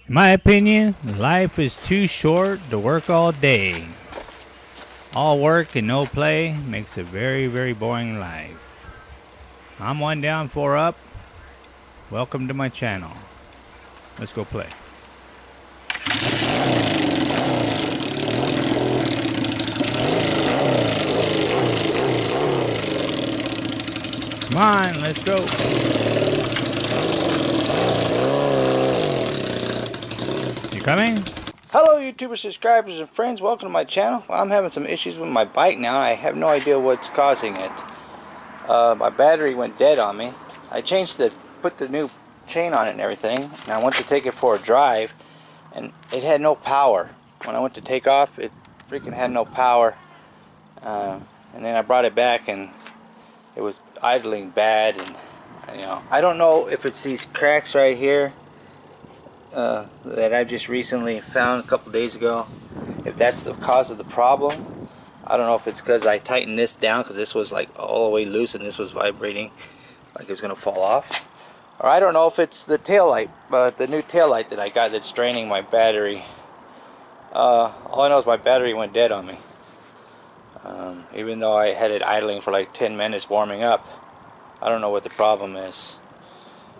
In my opinion, life is too short to work all day. All work and no play makes a very, very boring life. I'm one down, four up. Welcome to my channel. Let's go play. Come on, let's go. You coming? Hello YouTuber subscribers and friends, welcome to my channel. Well, I'm having some issues with my bike now and I have no idea what's causing it. My battery went dead on me. I put the new chain on it and everything, and I went to take it for a drive and it had no power. When I went to take off, it freaking had no power. And then I brought it back and it was idling bad, and I don't know if it's these cracks right here that I just recently found a couple days ago, if that's the cause of the problem. I don't know if it's because I tightened this down, because this was like all the way loose and this was vibrating like it was going to fall off, or I don't know if it's the tail light, the new tail light that I got that's draining my battery. All I know is my battery went dead on me, even though I had it idling for like 10 minutes warming up. I don't know what the problem is.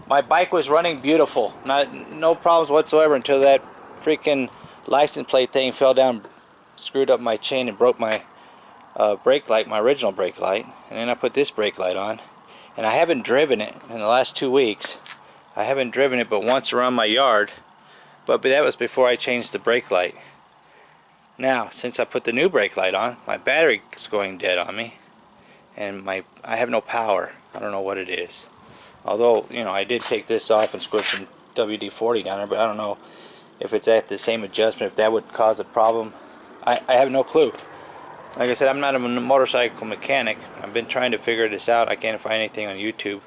My bike was running beautiful, no problems whatsoever, until that freaking license plate thing fell down, screwed up my chain and broke my brake light, my original brake light. And then I put this brake light on, and I haven't driven it in the last 2 weeks. I haven't driven it but once around my yard, but that was before I changed the brake light. Now, since I put the new brake light on, my battery is going dead on me, and I have no power. I don't know what it is. Although, I did take this off and squish some WD-40 down there, but I don't know if it's at the same adjustment, if that would cause a problem. I have no clue. Like I said, I'm not a motorcycle mechanic. I've been trying to figure this out. I can't find anything on YouTube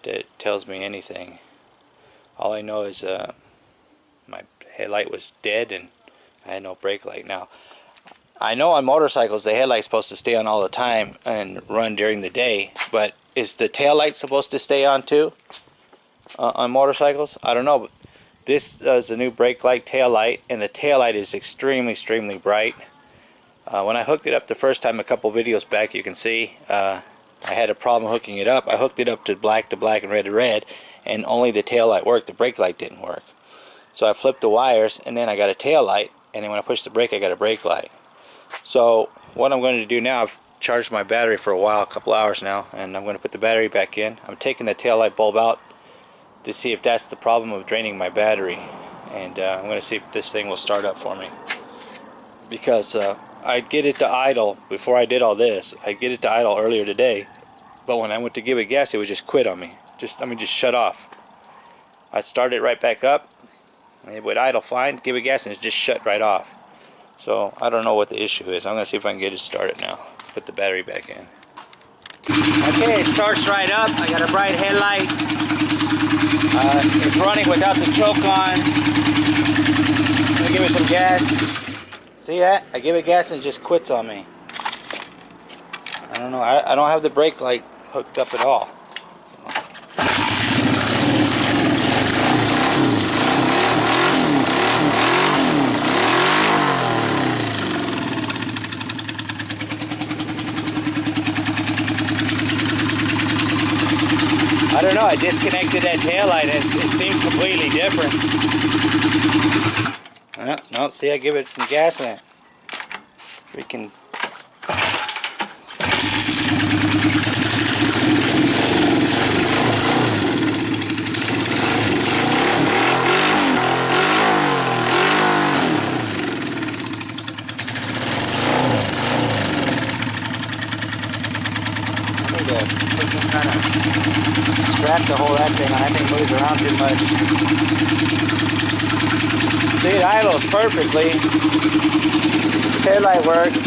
that tells me anything. All I know is my headlight was dead and I had no brake light. Now, I know on motorcycles the headlight's supposed to stay on all the time and run during the day, but is the tail light supposed to stay on too on motorcycles? I don't know, but this is a new brake light, tail light, and the tail light is extremely bright. When I hooked it up the first time a couple videos back, you can see I had a problem hooking it up. I hooked it up to black and red to red, and only the tail light worked. The brake light didn't work. So I flipped the wires, and then I got a tail light, and then when I pushed the brake, I got a brake light. So what I'm going to do now, I've charged my battery for a while, a couple hours now, and I'm going to put the battery back in. I'm taking the tail light bulb out to see if that's the problem of draining my battery, and I'm going to see if this thing will start up for me, because I'd get it to idle before I did all this. I'd get it to idle earlier today, but when I went to give it gas, it would just quit on me. Just shut off. I'd start it right back up, and it would idle fine, give it gas, and it just shut right off. So I don't know what the issue is. I'm going to see if I can get it started now. Put the battery back in. Okay, it starts right up. I got a bright headlight. It's running without the choke on. Let me give it some gas. See that? I give it gas and it just quits on me. I don't know. I don't have the brake light hooked up at all. I don't know, I disconnected that taillight and it seems completely different. No, see, I give it some gas in it. Freaking. Kind of strap to hold that thing on. That thing moves around too much. See, it idles perfectly. The taillight works.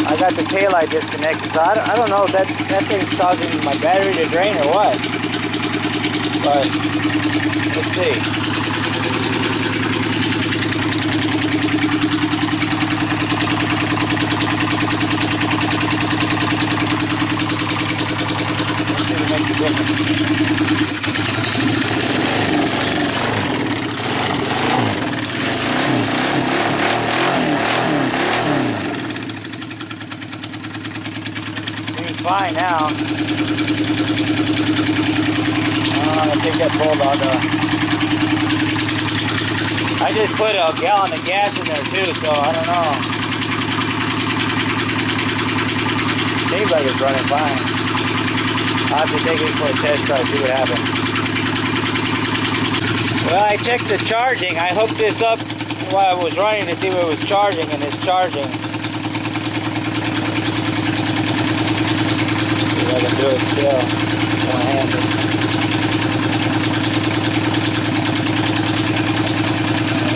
I got the taillight disconnected, so I don't know if that thing's causing my battery to drain or what. But let's see. Let's see if it makes a difference. fine now. I think that bulldog. I just put a gallon of gas in there too, so I don't know. Seems like it's running fine. I'll have to take it for a test drive, see what happens. Well, I checked the charging. I hooked this up while I was running to see what it was charging, and it's charging. See if I can do it still. One-handed.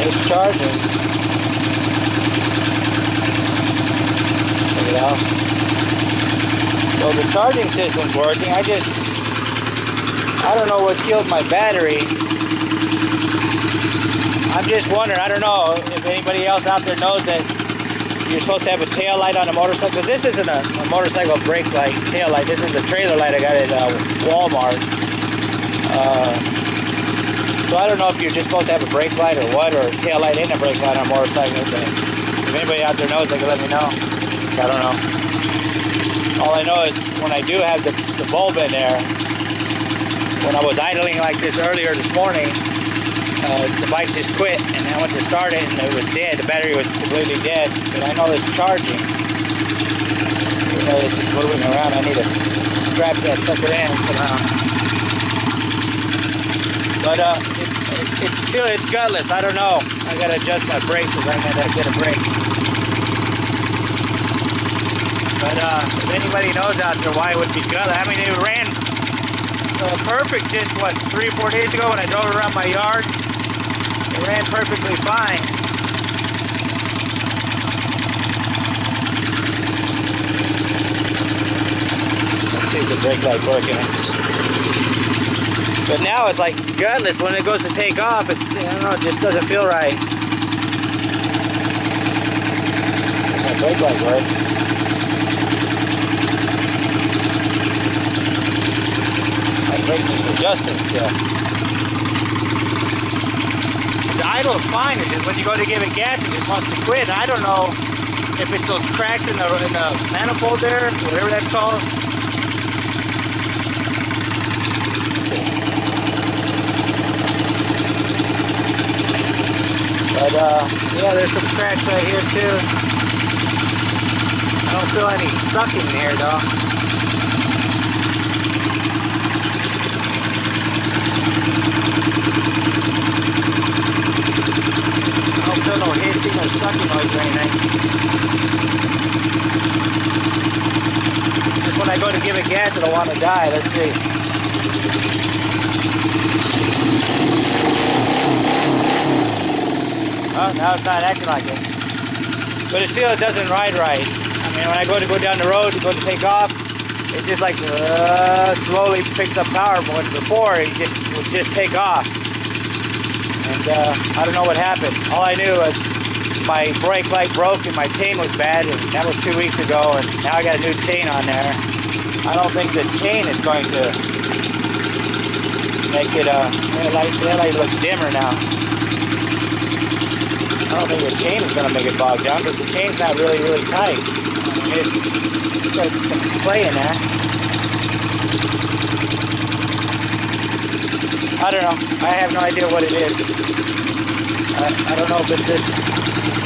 It's charging. Check it out. So the charging system's working. I don't know what killed my battery. I'm just wondering, I don't know if anybody else out there knows that you're supposed to have a tail light on a motorcycle, because this isn't a motorcycle brake light, tail light. This is a trailer light I got at Walmart. So I don't know if you're just supposed to have a brake light or what, or a tail light and a brake light on a motorcycle. But if anybody out there knows, they can let me know. I don't know. All I know is when I do have the bulb in there, when I was idling like this earlier this morning, the bike just quit, and I went to start it and it was dead. The battery was completely dead, but I know it's charging. You know, this is moving around. I need to strap that sucker in somehow. But it's gutless. I don't know. I gotta adjust my brakes because I gotta get a brake. But if anybody knows out there why it would be gutless, I mean, it ran perfect just what 3 or 4 days ago when I drove around my yard. It ran perfectly fine. Let's see if the brake light's working. But now it's like gutless. When it goes to take off, it's, I don't know, it just doesn't feel right. My brake light works. My brake needs adjusting still. The idle is fine. It's just when you go to give it gas, it just wants to quit. I don't know if it's those cracks in the manifold there, whatever that's called. But yeah, there's some cracks right here too. I don't feel any sucking here though. I don't feel no hissing or sucking noise or anything. Just when I go to give it gas, it'll want to die. Let's see. Oh, now it's not acting like it. But it still doesn't ride right. I mean, when I go down the road to go to take off, it just like slowly picks up power. But before, it would just take off. And I don't know what happened. All I knew was my brake light broke and my chain was bad, and that was 2 weeks ago, and now I got a new chain on there. I don't think the chain is going to make it, the light looks dimmer now. I don't think the chain is going to make it bog down, because the chain's not really, really tight. I mean, it's got some play in there. I don't know. I have no idea what it is. I don't know if it's this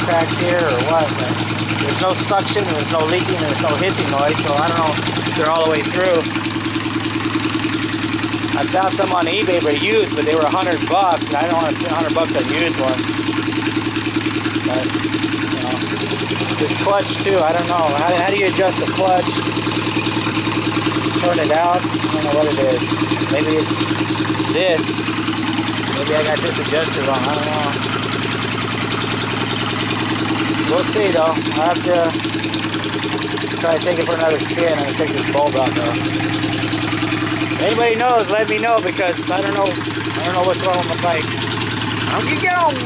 cracks here or what. But there's no suction, there's no leaking, there's no hissing noise, so I don't know if they're all the way through. I found some on eBay but used, but they were $100, and I don't want to spend $100 on used ones. But, you know, this clutch too, I don't know. How do you adjust the clutch? Turn it out? I don't know what it is. Maybe it's this. Maybe I got this adjusted wrong. I don't know. We'll see though. I'll have to try to take it for another spin and take this bulb out though. If anybody knows, let me know, because I don't know what's wrong with my bike. I'll get going.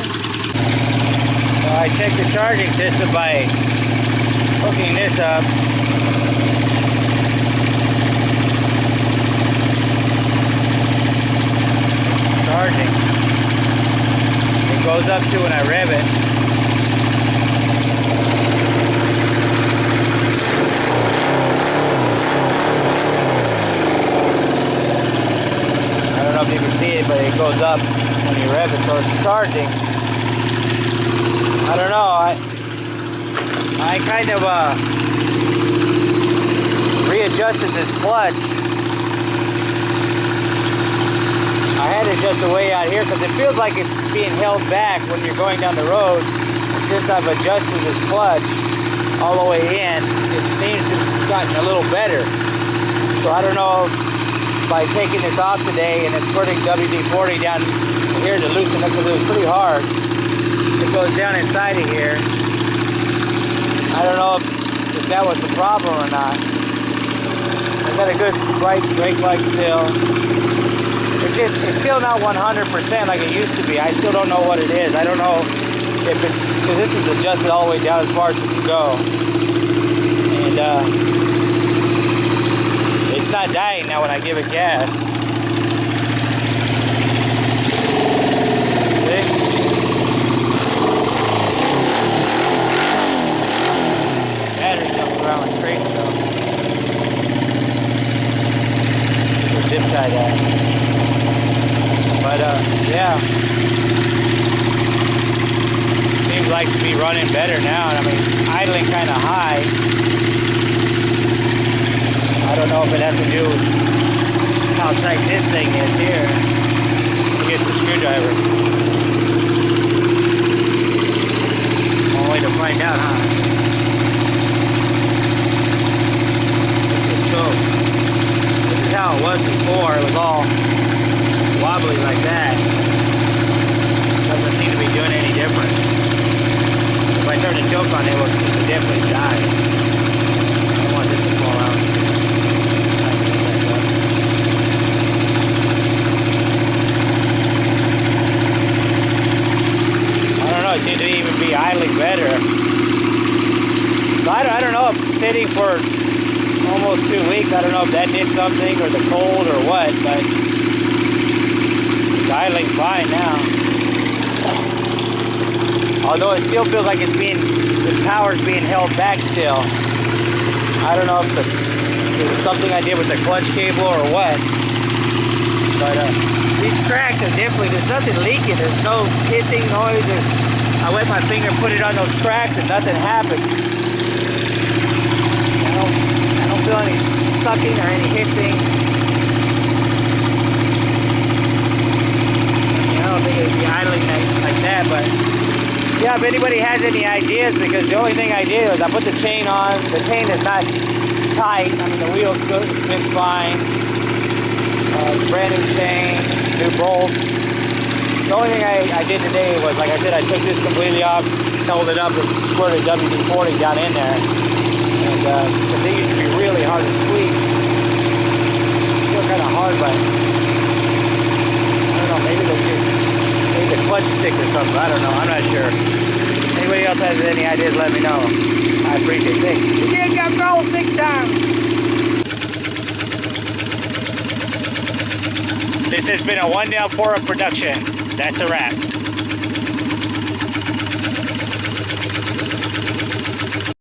So I checked the charging system by hooking this up. Charging. It goes up to when I rev it. see it, but it goes up when you rev it, so it's charging. I don't know. I kind of readjusted this clutch. I had it just way out here because it feels like it's being held back when you're going down the road. And since I've adjusted this clutch all the way in, it seems to have gotten a little better. So I don't know if by taking this off today and it's putting WD-40 down here to loosen it, because it was pretty hard. It goes down inside of here. I don't know if that was the problem or not. I got a good bright brake light still. It's still not 100% like it used to be. I still don't know what it is. I don't know if it's, because this is adjusted all the way down as far as it can go. And it's not dying now when I give it gas. See? Battery jumps around like crazy though. Where's the zip tie at? But yeah, seems like to be running better now. I mean, idling kind of high. I don't know if it has to do with how tight this thing is here. Get the screwdriver. One way to find out, huh? This is how it was before. It was all wobbly like that. Doesn't seem to be doing any difference. If I turn the choke on, it will definitely die. I don't want this to fall out. I don't know, it seems to even be idling better. So I don't know if sitting for almost 2 weeks, I don't know if that did something or the cold or what, but idling fine now. Although it still feels like it's being, the power's being held back still. I don't know if there's something I did with the clutch cable or what. But these cracks are definitely, there's nothing leaking. There's no hissing noise. I wet my finger, put it on those cracks and nothing happens. I don't feel any sucking or any hissing. I don't think it would be idling like that, but yeah, if anybody has any ideas, because the only thing I did was I put the chain on. The chain is not tight. I mean, the wheel spins fine. It's a brand new chain, new bolts. The only thing I did today was, like I said, I took this completely off, held it up, and squirted WD-40 down in there. And because they used to be really hard to squeeze. Still kind of hard, but I don't know, maybe the clutch stick or something. I don't know. I'm not sure. Anybody else has any ideas, let me know. I appreciate it. Thanks. You ain't got gold 6 times. This has been a One Down 4 Up production. That's a wrap.